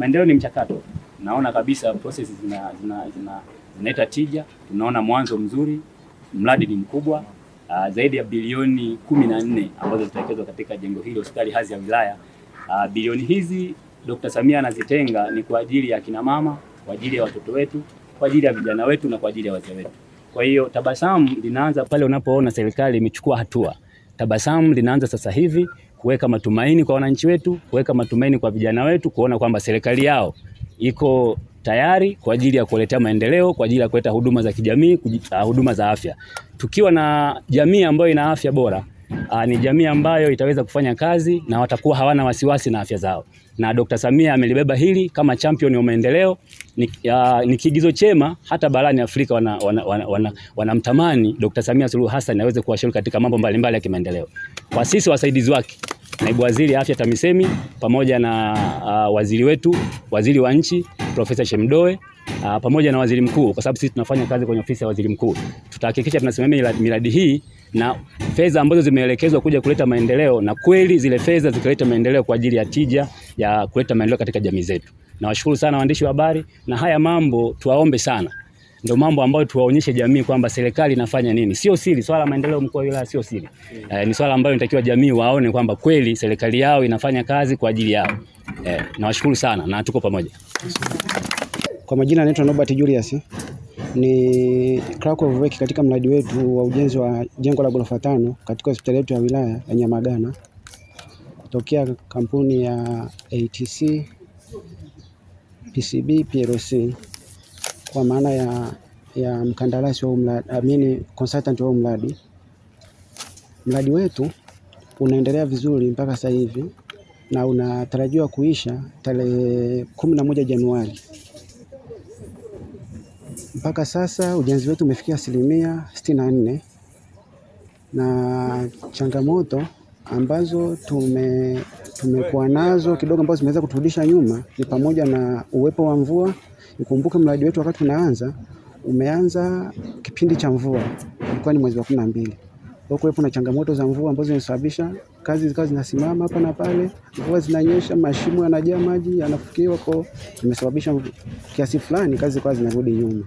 Maendeleo ni mchakato. Naona kabisa process zinaleta tija. Tunaona mwanzo mzuri, mradi ni mkubwa, zaidi ya bilioni 14 ambazo zitawekezwa katika jengo hili hospitali hadhi ya wilaya. Bilioni hizi Dr. Samia anazitenga ni kwa ajili ya kina mama, kwa ajili ya watoto wetu, kwa ajili ya vijana wetu na kwa ajili ya wazee wetu. Kwa hiyo tabasamu linaanza pale unapoona serikali imechukua hatua. Tabasamu linaanza sasa hivi kuweka matumaini kwa wananchi wetu, kuweka matumaini kwa vijana wetu, kuona kwamba serikali yao iko tayari kwa ajili ya kuletea maendeleo, kwa ajili ya kuleta huduma za kijamii, huduma za afya. Tukiwa na jamii ambayo ina afya bora, ni jamii ambayo itaweza kufanya kazi na watakuwa hawana wasiwasi na afya zao. Na Dr. Samia amelibeba hili kama champion wa maendeleo. Ni kiigizo chema, hata barani Afrika wanamtamani Dr. Samia Suluhu Hassan aweze kuwashauri katika mambo mbalimbali ya kimaendeleo. Kwa sisi wasaidizi wake, naibu waziri afya TAMISEMI pamoja na waziri wetu, waziri wa nchi Profesa Shemdoe, pamoja na waziri mkuu, kwa sababu sisi tunafanya kazi kwenye ofisi ya waziri mkuu, tutahakikisha tunasimamia miradi hii na fedha ambazo zimeelekezwa kuja kuleta maendeleo, na kweli zile fedha zikaleta maendeleo kwa ajili ya tija ya kuleta maendeleo katika jamii zetu. Nawashukuru sana waandishi wa habari, na haya mambo tuwaombe sana, ndio mambo ambayo tuwaonyeshe jamii kwamba serikali inafanya nini. Sio siri, swala la maendeleo mkoa wa wilaya sio siri. Ni swala ambayo inatakiwa jamii waone kwamba kweli serikali yao inafanya kazi kwa ajili yao. Nawashukuru sana na tuko pamoja. Kwa majina naitwa Norbert Julius. Ni clerk of work katika mradi wetu wa ujenzi wa jengo la ghorofa 5 katika hospitali yetu ya wilaya ya Nyamagana, kutokea kampuni ya ATC PCB PLC, kwa maana ya mkandarasi wa mradi, consultant wa mradi. Mradi wetu unaendelea vizuri mpaka sasa hivi na unatarajiwa kuisha tarehe 11 Januari. Mpaka sasa ujenzi wetu umefikia 64%, na changamoto ambazo tumekuwa nazo kidogo ambazo zimeweza kuturudisha nyuma ni pamoja na uwepo wa mvua. Nikumbuke mradi wetu wakati umeanza kipindi cha mvua, ilikuwa ni mwezi wa 12. Kwa hiyo kuna changamoto za mvua ambazo zinasababisha kazi zikawa zinasimama hapa na pale. Mvua zinanyesha, mashimo yanajaa maji, yanafukiwa, kwa imesababisha kiasi fulani kazi zikawa zinarudi nyuma.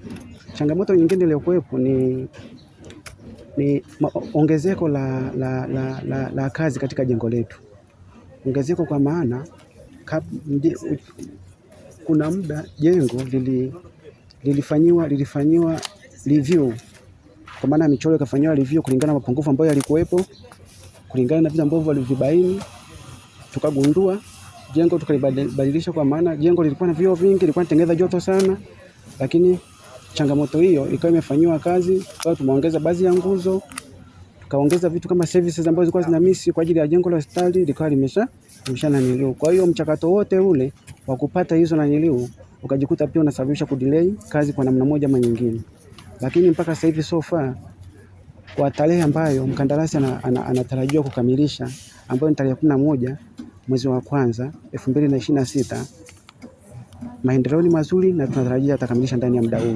Changamoto nyingine iliyokuwepo ni ongezeko la kazi katika jengo letu. Ongezeko kwa maana kuna muda jengo lilifanyiwa review, kwa maana michoro ikafanywa review kulingana na mapungufu ambayo yalikuwepo, kulingana na vitu ambavyo walivibaini. Tukagundua jengo tukalibadilisha, kwa maana jengo lilikuwa na vioo vingi, lilikuwa linatengeneza joto sana, lakini changamoto hiyo ikawa imefanywa kazi. Kwa tumeongeza baadhi ya nguzo, tukaongeza vitu kama services ambazo zilikuwa zinamisi kwa ajili ya jengo la hospitali, likawa limeshananiliu. Kwa hiyo mchakato wote ule wa kupata hizo naniliu ukajikuta pia unasababisha kudelay kazi kwa namna moja ama nyingine. Lakini mpaka sasa hivi so far, kwa tarehe ambayo mkandarasi anatarajiwa kukamilisha, ambayo ni tarehe 11 mwezi wa kwanza 2026, maendeleo ni mazuri na tunatarajia atakamilisha ndani ya muda huu.